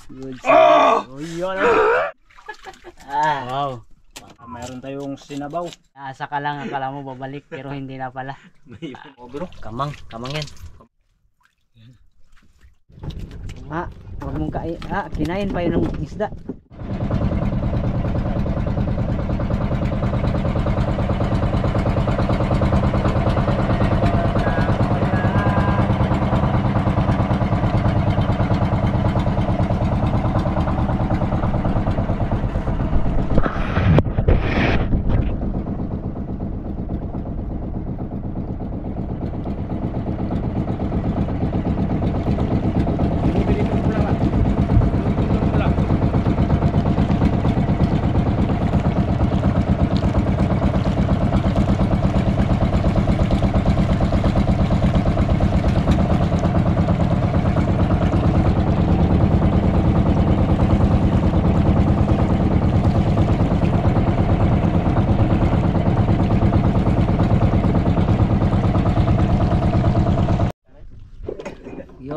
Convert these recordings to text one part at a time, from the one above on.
Good size. Oh, yun. Wow. Mayroon tayong sinabaw. Asa ka lang, akala mo babalik pero hindi na pala. Bro. Kamang yan. Huwag mong kinain pa yun ng isda.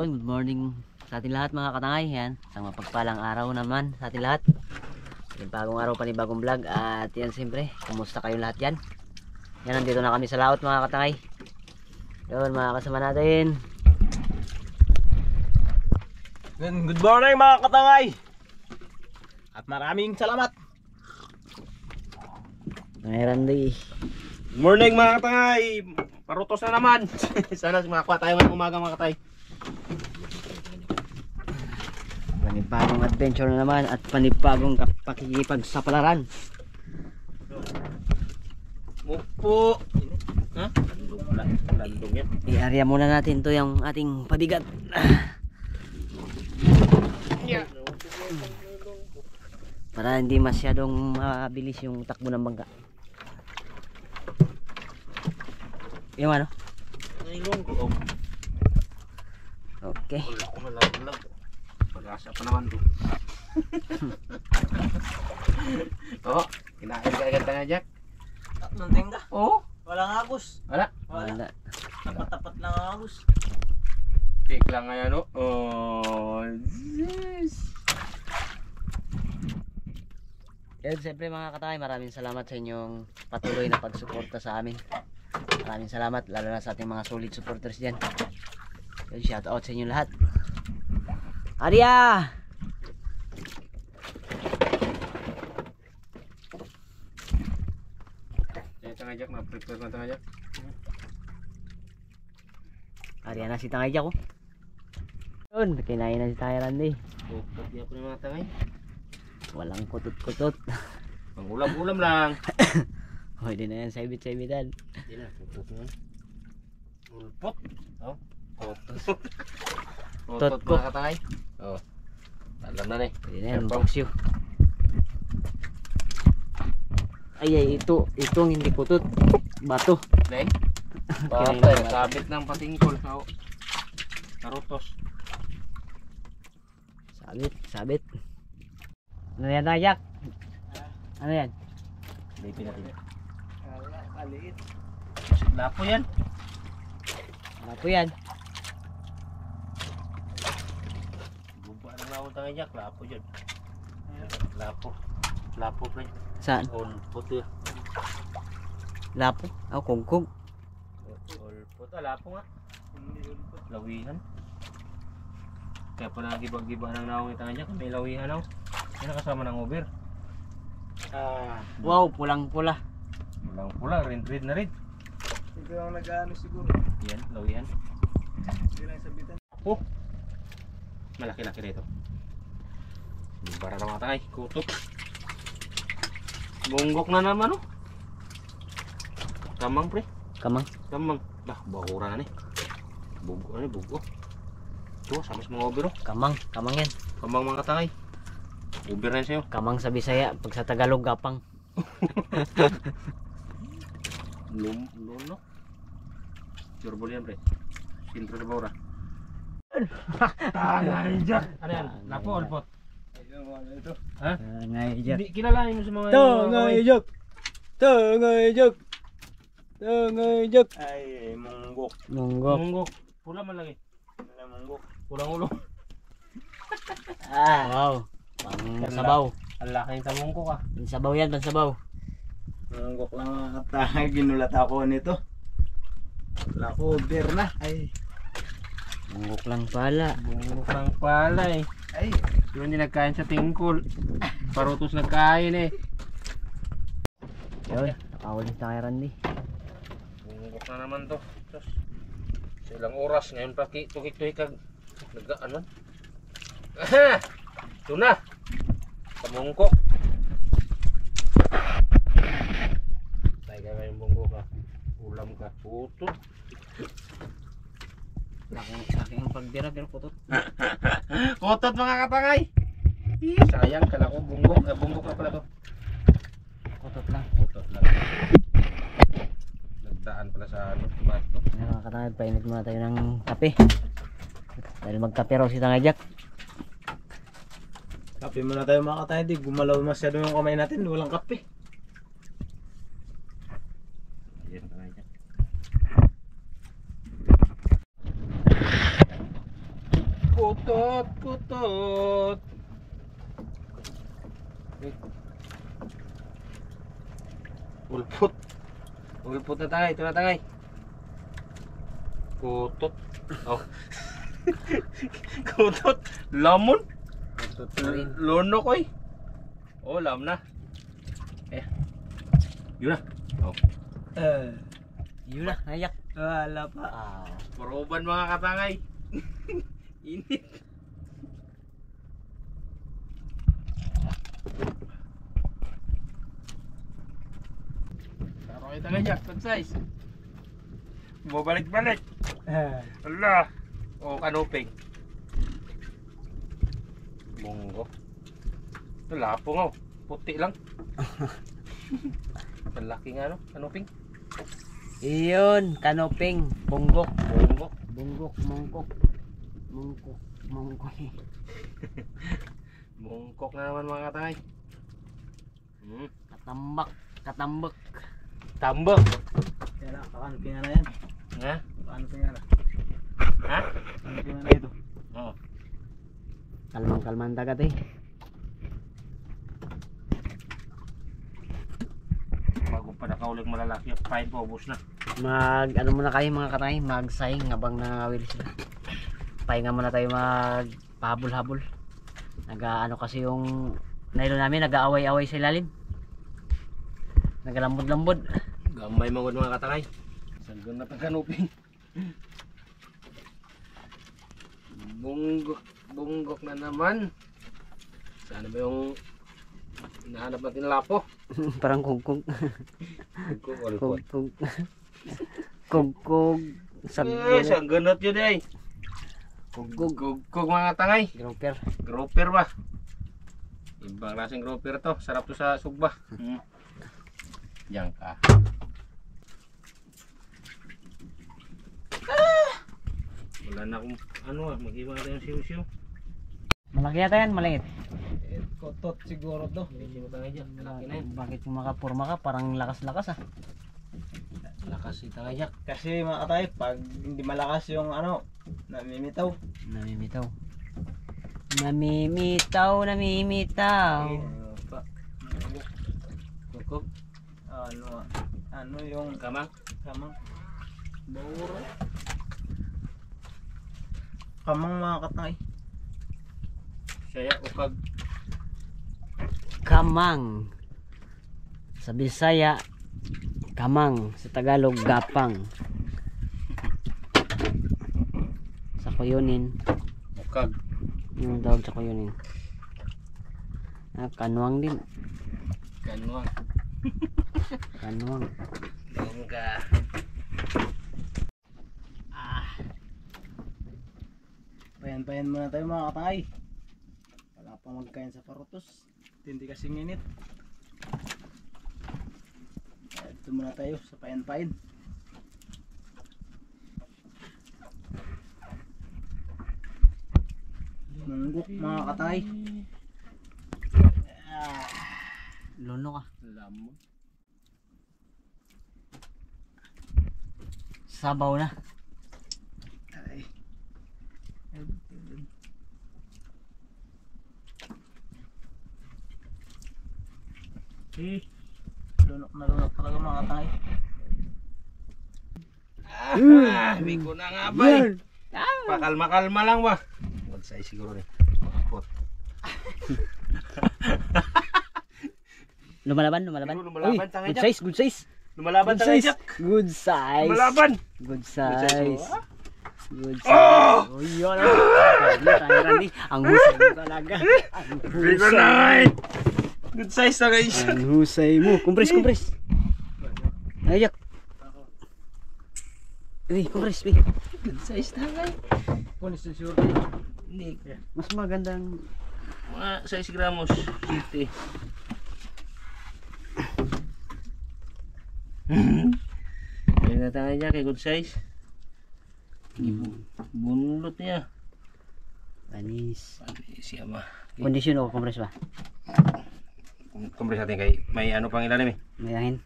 Good morning sa ating lahat mga katangay. Yan, isang mapagpalang araw naman sa ating lahat. Bagong araw, panibagong vlog. At yan siyempre, kumusta kayo lahat yan? Yan, nandito na kami sa laot mga katangay. Yun, mga kasama natin. Good morning mga katangay. At maraming salamat. Mayroon din. Good morning mga katangay. Parutos na naman. Sana makakuha tayo ng umaga mga katay. Panibagong adventure na naman at panibagong pakikipagsapalaran. Upo. Ha? Landong yan. I-area muna natin to yung ating pabigat. Para hindi masyadong mabilis yung takbo ng bangka. Yung ano? Okay. Wala ko malag-lag. Pag-asa pa naman to. Oo. Kinain ka agad nga, Jack. Nandeng ka? Oo. Walang agos. Wala. Wala. Tapat-tapat lang ang agos. Tik lang nga yan, no? Oh, yes. Yan, siyempre mga katay, maraming salamat sa inyong patuloy na pagsuporta sa amin. Maraming salamat, lalo na sa ating mga solid supporters dyan. Yun, shout out sa inyo lahat. Arya! Tangay Jack, na-prepare na Tangay Jack. Arya na si Tangay Jack, oh. Yun, kinain na si Tangay Randy. Kutot niya po ng mga Tangay. Walang kutot-kutot. Pang ulam-ulam lang. Pwede na yan, saibit-saibitan. Hindi na, kutot mo. Ulpot. Oh, kutot. Kutot ko. mga katangay. Oh. Alam na eh. Pwede na yan, boxyo. Ay, ito ang hindi kutot. Bato. Deng. Bata, sabit ng patingkol. Oh. Karutos. Sabit. Ano yan, Tangay Jack? Ano yan? Lipin natin. Kaliit. Lapo yan. Ano po yan? Guba ng lapo Tangay Jack. Lapo yun. Lapo. Lapo pre. Saan? Ulpot yun. Lapo? Oh, kungkong. Ulpot. Lapo nga. Hindi ulpot. Lawihan. Kaya pa nagibag-giba ng naong Tangay Jack. May lawihan ako. Yan nakasama ng over. Wow, pulang-pula. Walang pula, red na red. Ito ang nag-ano siguro. Yan, lawihan. Hindi lang sabitan. Oh, malaki-laki na ito. Para na mga Tangay, kutot. Bunggok na naman oh. Kamang pre. Kamang. Kamang. Bah, bahura na ni. Bugo na ni, bugo. Ito, sama sa mga over oh. Kamang yan. Kamang mga Tangay. Over na yun sa'yo. Kamang sa Bisaya, pag sa Tagalog, gapang. Luno. Turbol yan pre. Sintro sa bahura. Tangay Jack. Ano yan? Lapo, ulpot. Ito. Ha? Tangay Jack. Hindi, kilalanin mo sa mga... Tangay Jack. Tangay Jack. Tangay Jack. Ay, munggok. Munggok. Munggok. Pula man lagi. Munggok. Pulang ulo. Wow. Pang sabaw. Ang laki ng tamong ko ka. Pansabaw yan, pansabaw. Nanggok lang mga katangay. Ginulat ako nito. Wala cover na. Ay. Bungok lang pala. Bungok lang pala eh. Ay. Yun yung nagkain sa tingkol. Parutos nagkain eh. Yun, nakaulis na kay Randy. Bungok na naman to. Tapos, sa ilang oras ngayon pa tukik-tukik kag ano? Aha! Ito na. Tamungkok. Tayo ka ngayong bungko ka. Ulam ka. Putot. Laking pagdira pero putot. Kutot mga katangay. Sayang kala ko bunggok. Bunggok na pala to. Putot lang. Kutot lang. Nagdaan pala sa ano. Bato. Ngayon mga katangay, painit muna tayo ng kape. Dahil magkape raw si Tangay Jack. Kape muna tayo mga katangay. Di gumalaw masyado yung kamay natin. Walang kape. Ayan ka nga. Kutot, kutot. Ulpot. Ulpot na tangay, ito na tangay. Kutot. Oh. Kutot. Lamon. Putot na rin. Lono ko eh. Oh, lam na. Eh. Yun na. Oh. Yun na, Tangay Jack. Wala pa. Proban mga katangay. Init. Taro kayo tangay Jack, pag size. Bumabalik-balik. Allah. Oh, kanuping. Munggo. Ito lapong oh. Puti lang. Malaki nga no, kanuping. Iyon, kanoping, bunggok. Munggo. Bunggok, mungkok. Mungkok, mungkok. Mungkok na naman mga katangay. Katambak, katambak. Tambak. Yan na. Kakanupin nga na yan. Ha? Kakanupin nga na. Ha? Kakanupin nga na ito. Oo. Kalmang-kalman dagat eh. Bago pa nakaulig malalaki, pain po, ubos na. Ano muna kayo mga katay, magsaying habang nangawil sila. Pahinga muna tayo magpahabol-habol. Ano kasi yung nylon namin, nag-aaway-away sa ilalim. Nagalambod-lambod. Gamay mangod mga katangay. Sagon na pagkanuping. Bunggok na naman. Sana ba yung hinahanap natin lapo? Parang kugkog. Kugkog. Kugkog. Kugkog. Eh, sagonot yun eh. Kugkog mga katangay. Grouper. Grouper ba? Ibang klaseng grouper to. Sarap to sa sugba. Diyan ka. Wala na akong mag-iwan natin yung siw-siw. Malaki yata yan, maliit. Kotot siguro to. Medyo matangay dyan. Malaki na yun. Bakit yung makapurma ka? Parang lakas-lakas ah. Lakas si tangay Jack. Kasi mga katay, pag hindi malakas yung namimitaw. Namimitaw. Namimitaw, namimitaw. Kugkog. Ano yung Kamang. Bauro. Kamang mga katay. Saya ukag. Kamang. Sa Bisaya, kamang. Sa Tagalog, gapang. Sa Kuyunin, Ukag. yung tawag sa Kuyunin. Kanwang din. Ganwang. Kanwang. Bongga. Payan muna tayo mga katay. Wala pang magkain sa parutos. Hindi kasi nginit. Ito muna tayo sa payan. Munggok mga katay. Lono ka. Lamon. Sabaw na. Ay. Lunok talaga mga katangay. Hindi ko na nga ba eh. Pakalma-kalma lang ba? Good size siguro rin. Pot. Lumalaban. Siguro lumalaban, Uy, tangay, good Jack. size, good size. Lumalaban Good tayo size. Jack. Good size. Lumalaban. Good size, size. oh. Good size. Oh, yun. Randy. Ang husay mo talaga. Ang Hindi ko husay. na eh. Good size na guys. Ang husay mo. Kumpres. Ay, Jack. Uy, kumpres. Good size na guys. Punis na sure. Hindi. Mas magandang... Mga 6 gramos. 50. Ayun na tayo Jack. Good size. Bunlot niya. Panis. Siya ba? Kondisyon o kumpres ba? Kumpres natin kay may ano pang ilalim eh. May hangin.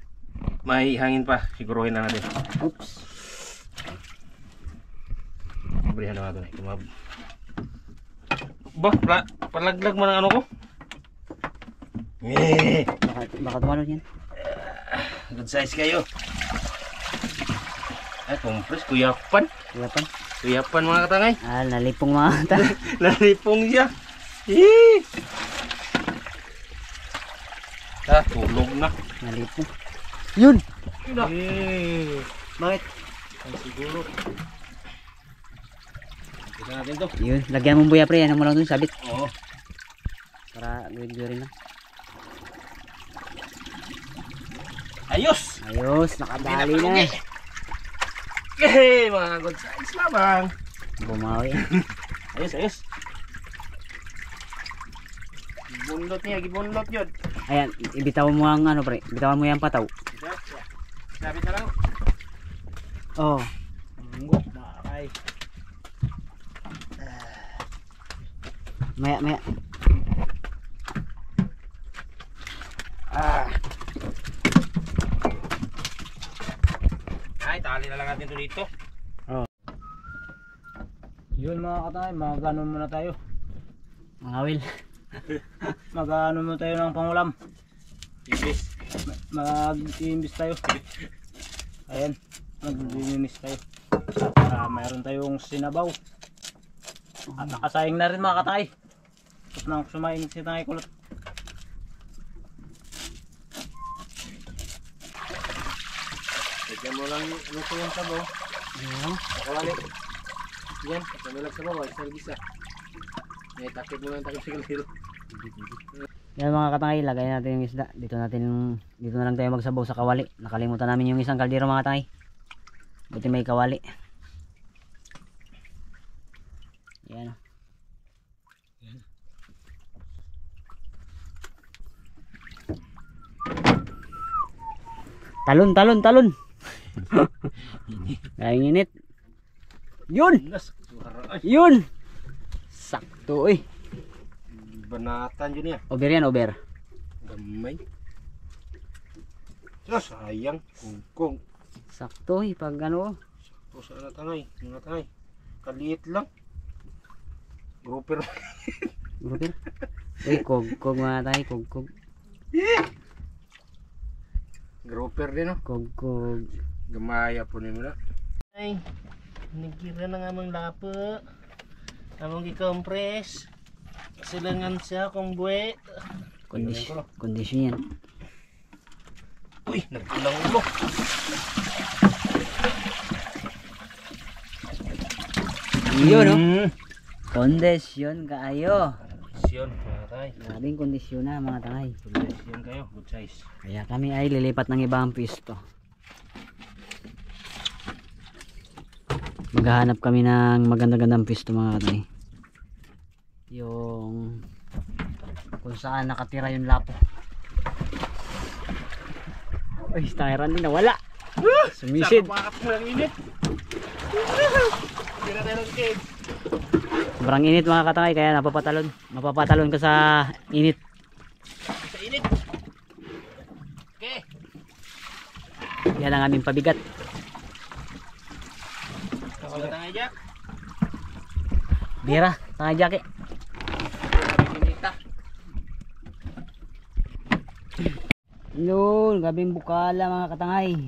May hangin pa. Siguruhin na natin. Oops. Kumprehan na natin. Kumab. Ba, palaglag mo ng ano ko. Baka tumalon yan. Good size kayo. Ay, kumpres. Kuyapan. Kuyapan. Kuyapan mga katangay. Nalipong mga tangay. Lalipong siya. Tulog na. Nalipong. Yun! Yun na. Bakit? Ay, siguro. Kita natin to. Yun. Lagyan mong buya pre. Ano mo lang dun sabit. Oo. Para gawin lang. Ayos! Ayos. Nakadali na. Mga good size lamang. Bumawi. Ayos. Bunlot niya, gibunlot yun. Ayan. Ibitaw mo ang ano pre. Bitawan mo yung pataw. Sabi na lang. Oh. Munggo, makakay. Maya. Ay, tali na lang natin ito dito. Yun mga katangay, mag-ano muna tayo. Mga wil. Mag-ano muna tayo ng pangulam. Ibis. Mag-iimbis tayo. Ayan, mag-iimbis tayo. Mayroon tayong sinabaw. At nakasayang na rin mga katangay. Tapos nang sumain si Tangay Kulot. Tignan mo lang luto yung sabaw. Nakawali. Yan, kami lang sabaw. Ay, salgisa. May takip mo lang takip sa kaliro. Yan mga katangay, lagay natin yung isda. Dito na lang tayo magsabaw sa kawali. Nakalimutan namin yung isang kaldero mga katangay. Buti may kawali. Yan. Talon. Ang init. Yun. Sakto eh. Banatan yun yan. Over yan, over. Gamay. Sayang. Kungkong. Sakto eh, pag ano. O sa natangay. Kaliit lang. Grouper. Over. Uy, kog mga tayo, kog. Grouper din o. Kog. Gamaya po nyo na. Ay, nagira na nga mang lapo. Among i-compress. Silangan siya kung buwe. Kondisyon yan. Uy, nagkulang ulo. Yun no? Kondisyon kaayo. Kondisyon, mga tay. Grabing kondisyon na mga tangay. Kondisyon kayo, good size. Kaya kami ay lilipat ng ibang pwesto. Maghahanap kami ng maganda-gandang pwesto mga tangay. Yung kung saan nakatira yung lapo. Ay, stangeran din nawala. Sumisid. Sakap mo lang init. Hindi na tayo ng cage. Sobrang init mga katangay kaya mapapatalon ka sa init. Sa init. Okay. Yan ang aming pabigat. Ako na tayo, Jack. Bira, tangay jake. Yun, gabing bukala mga katangay.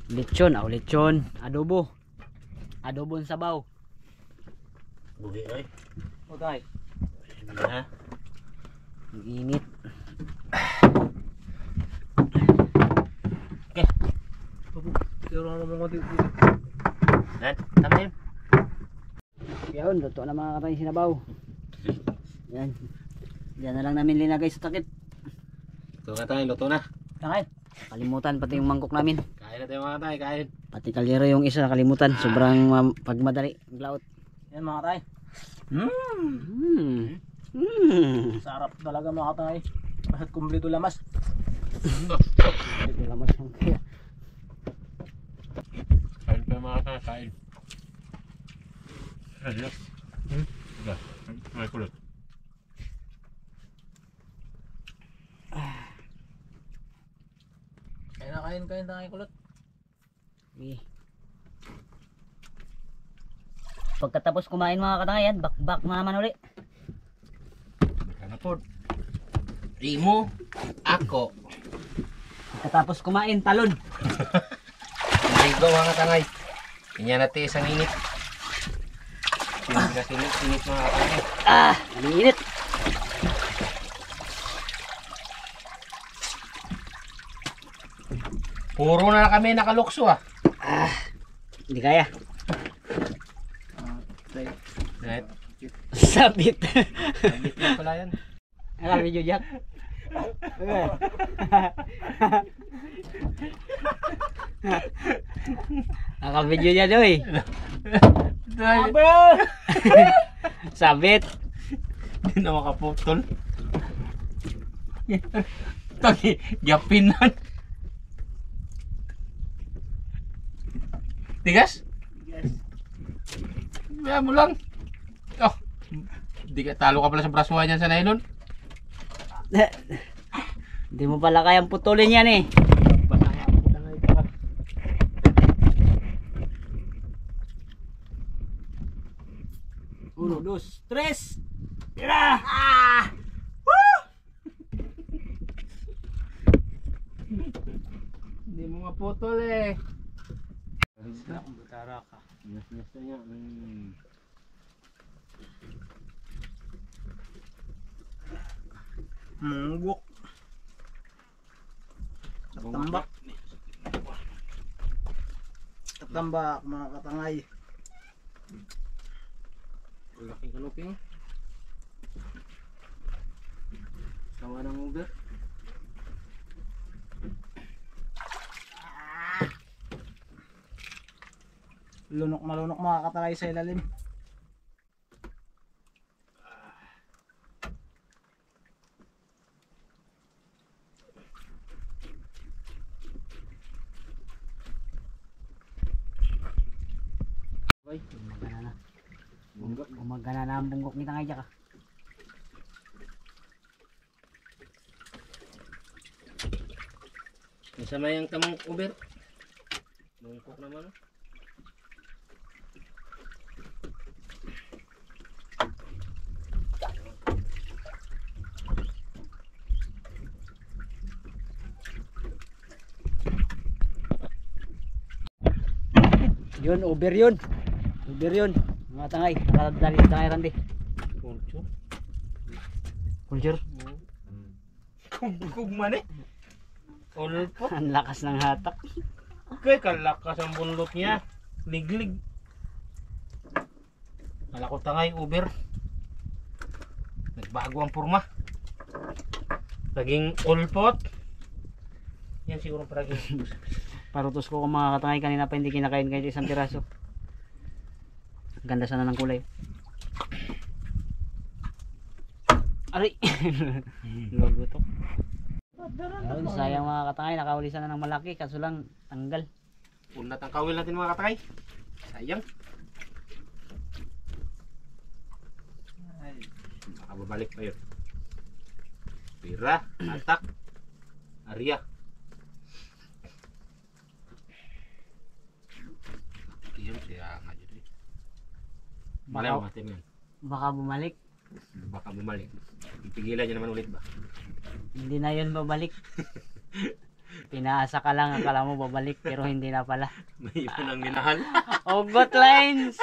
Lechon, lechon, adobo. Adobong sabaw. Buhi ay. Okay. Ha? Ang init. Pero ano mo dito? Yan, tama yun. Yun, luto na mga katangay sinabaw. Yan. Yan na lang namin linagay sa takip. Ito nga tayo, luto na. Kain. Kalimutan pati yung mangkok namin. Kain na tayo mga tayo, kain. Pati kalyero yung isa nakalimutan. Sobrang pagmadali. Maglaot. Yan mga tay. Sarap talaga mga katay. Lahat kumpleto lamas. Ito lamas lang kaya. Kain pa mga tayo, kain. Ano? Diba? May kulot. Kain tayo kulot. Okay. Pagkatapos kumain mga katangayan, bakbak na naman uli. Ano po? Rimo, ako. Pagkatapos kumain, talon. Ligaw mga tangay. Kanya natin isang init. Sinit mga tangay. Ang init. Puro na kami nakalukso ah. Hindi kaya. Right. Sabit. Sabit na pala yan. Akala video Jack. Akala video niya doy. Sabit. Hindi na makaputol. Tagi, yapinan. Tigas? Kaya mo lang. Oh, di ka talo ka pala sa braswa niyan sa nylon. Hindi mo pala kayang putulin yan eh. Uno, dos, tres. Tira! Hindi mo maputol eh. Butara ka. Yes na niya. Munggok. Tambak. Tambak mga katangay. Laking kanuping. Sawa ng uber. Lunok na lunok mga katangay sa ilalim. Uy, gumagana na. Gumagana na ang bunggok ni Tangay Jack. Masama yung tamang uber. Mungkok naman. Yun, Uber yun. Uber yun. Mga Tangay, nakadali si Tangay Randy. Kultur. Kulture. Kugman eh. Ulpo. Ang lakas ng hatak. Kaya kalakas ang bunlot niya. Liglig. Kala ko tangay uber. Nagbago ang purma. Naging ulpot. Yan siguro parang Parutos ko kung mga katangay kanina pa hindi kinakain kahit isang piraso. Ang ganda sana ng kulay. Aray! Logo to. Ayun, sayang mga katangay, nakahuli sana ng malaki kaso lang tanggal. unat ang kawil natin mga katangay. Sayang. Makababalik pa yun. Pira, atak, Arya. Yun siya nga dito. Malaw natin yan. Baka bumalik. Baka bumalik. Pipigilan niya naman ulit ba? Hindi na yun babalik. Pinaasa ka lang, akala mo babalik pero hindi na pala. May iba nang minahal. Ogot lines!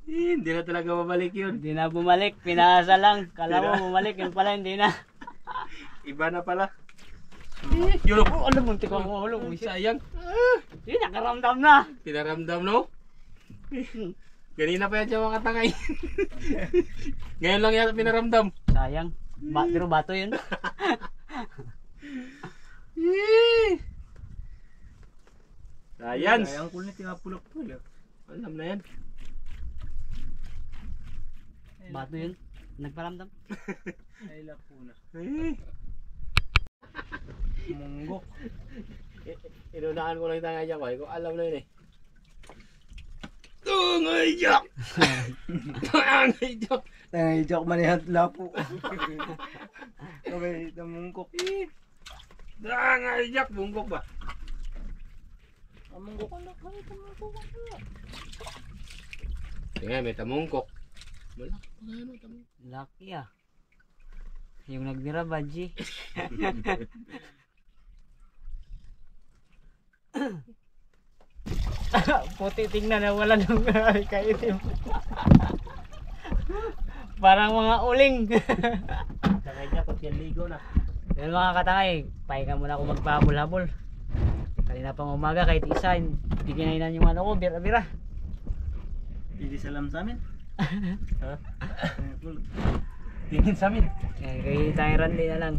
Hindi na talaga babalik yun. Hindi na bumalik, pinaasa lang. Akala mo bumalik, yun pala hindi na. Iba na pala. Yun Oh, ano muntik ako mahulog. Uy, sayang. Yun, nakaramdam na. Pinaramdam, no? Ganina pa yan siya mga tangay. Ngayon lang yata pinaramdam. Sayang. Pero bato yun. Sayang. Sayang kulit yung pulok-pulok. Alam na yan. Bato yun. Nagparamdam. Ay lapuna. Eh. Munggok. Inunahan ko lang yung tangay dyan ko. Ko alam na yun eh. Tangay jak! Tangay jak! Tangay joke man yan lapo. Kamay na munggok. Tangay jak! Bunggok ba? Munggok ka na. Tingnan, may tamungkok. Wala. Ano tamungkok? Lucky ah. Yung nagdira badji. Puti tingnan na wala nang kaitim. Parang mga uling. Tangay joke at yan ligo na. Yan mga katangay, pahinga muna ako magpahabol-habol. Kanina pang umaga kahit isa, hindi kinainan yung ano ko, bira-bira. Hindi salam sa amin. Ha? Tingin sa amin. Kaya tayong randi na lang.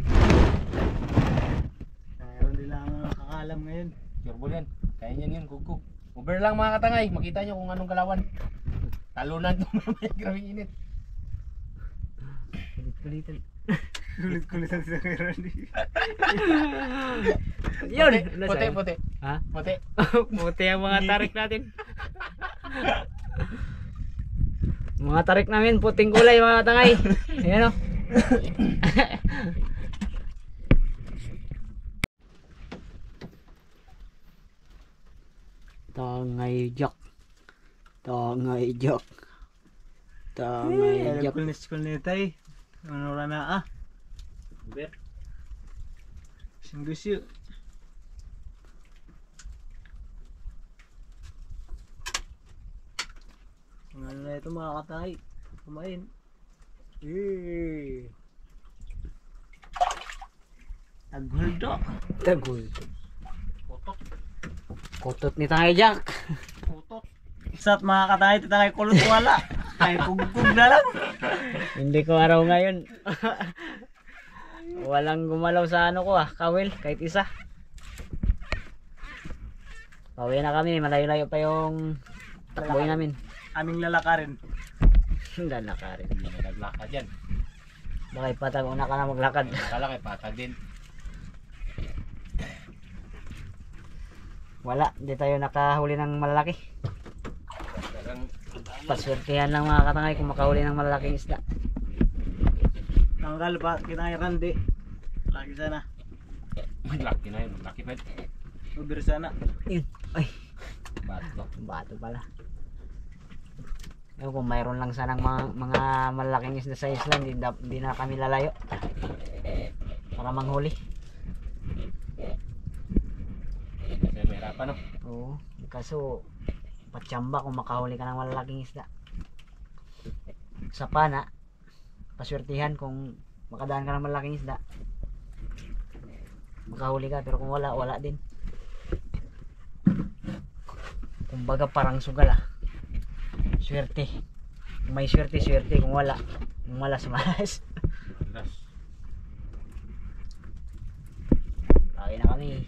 Mayroon din lang ang nakakalam ngayon. Turbol yan. Kaya niyan yun, kuko. Uber lang mga katangay. Makita nyo kung anong kalawan. Talunan to mamaya. Grabe init. Kulit-kulitan. Kulit-kulitan sa meron. Yun! Puti. Ha? Puti. Puti ang mga tarik natin. Mga tarik namin, puting kulay mga tangay. Ayan o. Tangay jak. Tangay jak. Tangay jak. Kulit na tayo. Ano na ah. Uber. Singgusyo. Ano na ito mga katay? Kumain. Taguldo. Tagul. Putok. Kutot ni Tangay jak. Putok. Sat mga katay, tatangay kulot wala. Ay kugkug na lang. Hindi ko araw ngayon. Walang gumalaw sa ano ko kawil, kahit isa. Pauwi na kami, malayo-layo pa yung takboy namin. Aming lalakarin. Lalakarin. Hindi na naglakad yan. Baka ipatag una ka na maglakad. Akala kay patag din. Wala, di tayo nakahuli ng malalaki. Talagang Paswertihan lang mga katangay kung makahuli ng malalaking isda. Tanggal pa, kinay randi. Lagi sana. laki na yun. Laki pa yun. Uber sana. Yun. Ay, Bato. bato pala. Ewan kung mayroon lang sanang mga malalaking isda sa isla, hindi na kami lalayo para manghuli. Kasi may hirapan no? Oo, kaso patsamba kung makahuli ka ng malalaking isda. Sa pana, paswertihan kung makadaan ka ng malalaking isda. Makahuli ka, pero kung wala, wala din. Kumbaga parang sugal swerte. Kung may swerte, swerte. Kung wala, malas. Alas. Okay na kami.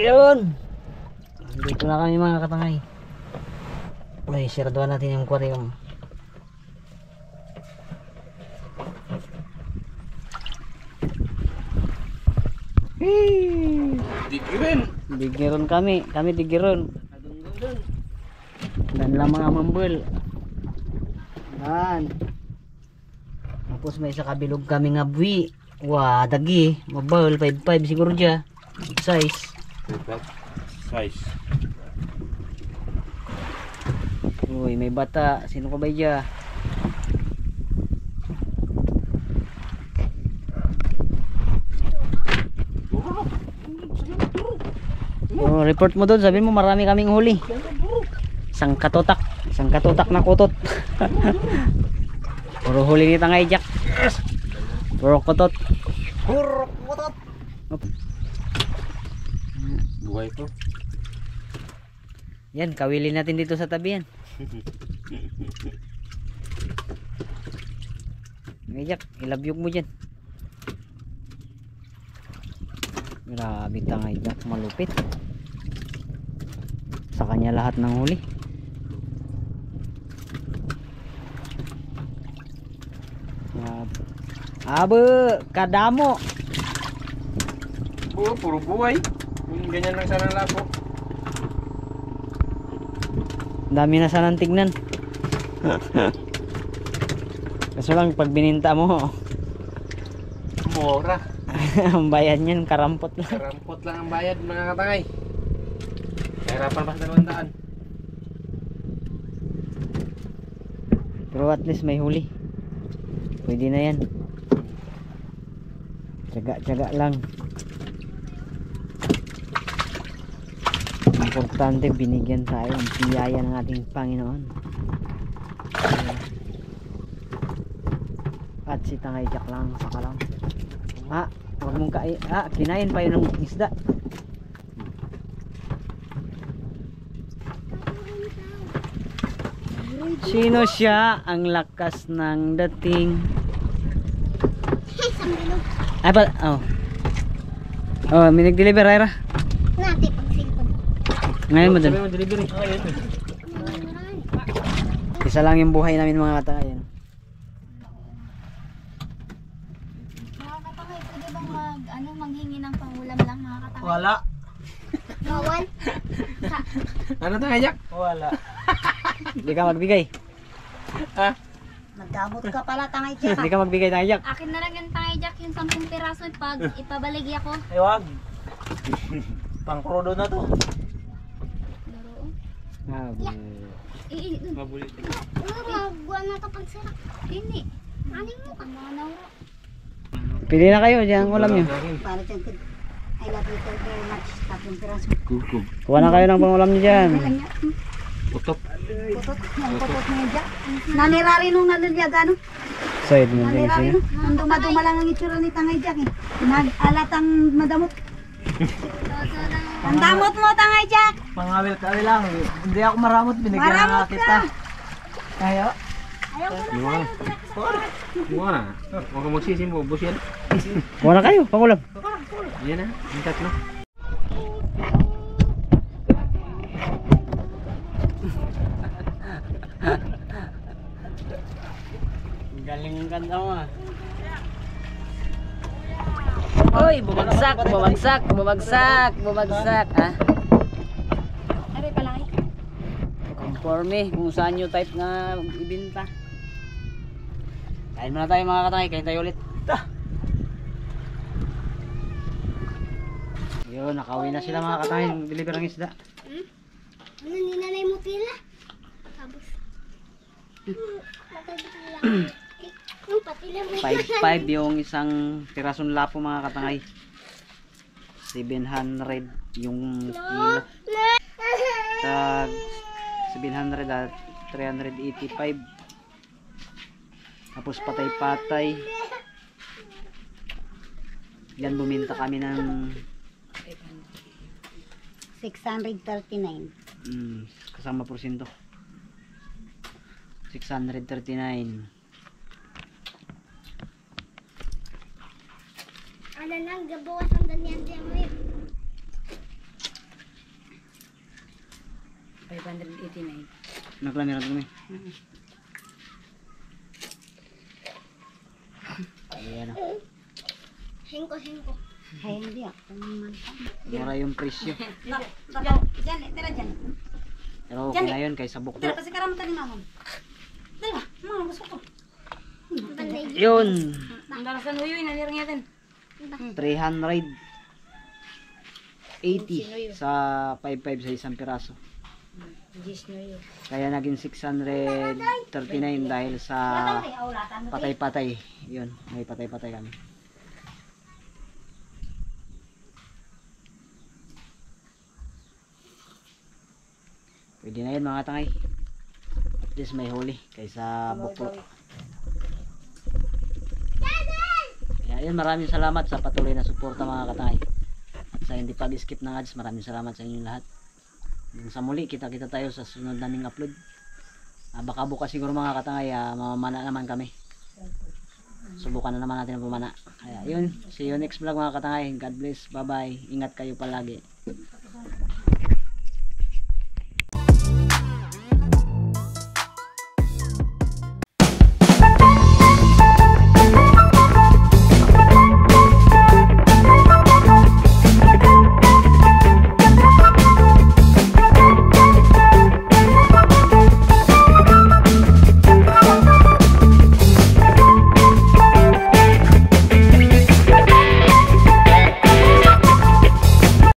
Yun! Dito na kami mga katangay. Uy, sirdoan natin yung aquarium. Dikirin. Digiron kami digiron. Dan lang mga mambul. Yan. Tapos may isa kabilog kami nga buwi. Wah, dagi. Mabal, 5-5 siguro dya. Size. Size. Uy, may bata. Sino ka ba dya? Oh, report mo doon. Sabi mo marami kaming huli. Isang katutak na kutot. Puro huli ni Tangay Jack. Puro kutot. Buhay ko. Yan, kawilin natin dito sa tabi yan. Tangay Jack, ilabyog mo dyan. Grabe Tangay Jack, malupit. Sa kanya lahat ng huli. Abe, kadamo. Puro buhay. Kung ganyan lang sana labo. Dami na sanang tignan. Kaso lang pag bininta mo, Mura. ang bayad niyan karampot lang. Karampot lang ang bayad mga katangay. Kahirapan pa sa 200. Pero at least may huli. Pwede na yan. Tiyaga lang. Importante binigyan tayo ng biyaya ng ating Panginoon. At si Tangay Jack lang sa kalam. Huwag mong kinain pa yun ng isda. Sino siya? Ang lakas ng dating. Ay pa, may nag-deliver, Ira. Nati pagsilpon. Ngayon mo dun. Delivery. Isa lang yung buhay namin mga katangay. Mga katangay, pwede bang manghingi ng pangulam lang mga katangay? Wala. Bawal? Ano Tangay Jack? Wala. Hindi ka magbigay. Magdamot ka pala, Tangay Jack. Hindi ka magbigay Tangay Jack. Akin na lang yung Tangay Jack, yung 10 piraso pag ipabaligi ako. Ay, wag. Pangkrudo na to. Laro. Mabulit. Magbuwan na kapag sira. Hindi. Ano mo ka? Mga naura. Pili na kayo, diyan ang ulam nyo. Para dyan, I love you very much. 3 piraso. Kukub. Kuha na kayo ng pangulam nyo dyan. Utok. Putot. Yung putot niya Jack. Nanirari nung nalulyaga, no? Side mo din Nanirari, siya. no? Nung dumaduma lang ang itsura ni Tangay Jack, eh. Nag-alat ang madamot. Ang damot mo, Tangay Jack! Pangawil ka lang. Hindi ako maramot. Binigyan Maramot na kita. Kaya. Ayaw ko na Lumayan. Lumayan na. Huwag kang magsisimbo. Bus yan. Kuha na kayo, pangulam. Yan na. Yung tatlo. Galing ang ganda mo ah. Oy, bumagsak ha. Aray pala eh. Conforme kung saan nyo type na ibinta. Kain muna tayo mga katangay, kain tayo ulit. Yun, nakauwi na sila mga katangay, mag-deliver ng isda. Ano, ninanay mo pila? Tapos. Yung patila mo. 5.5 yung isang pirasong lapo mga katangay. 700 yung kilo. Tag 700 at 385. Tapos patay-patay. Yan buminta kami ng 639. kasama porsyento. 639. Ano nang gabawas ang ganyan dyan mo yun? 589. Naklamiran kami. Ayan o. Hingko. Ay, hindi ah. Mura yung presyo. Diyan, tira dyan. Pero okay na yun kaysa Tira, buklo. kasi karamatan ni mamam. Tira, mga gusto ko. Yun! Ang darasan mo yun, nanirang natin. 380 sa 5.5 sa isang piraso. Gis na yun. Kaya naging 639 dahil sa patay-patay. Yun, may patay-patay kami. Pwede na yun mga tangay. At least may huli kaysa buklo. Kaya yun, maraming salamat sa patuloy na suporta mga katangay. At sa hindi pag-skip ng ads, maraming salamat sa inyong lahat. Hanggang sa muli, kita-kita tayo sa sunod naming upload. Baka bukas siguro mga katangay, mamamana naman kami. Subukan na naman natin ang pumana. Kaya yun, see you next vlog mga katangay. God bless, bye bye. Ingat kayo palagi.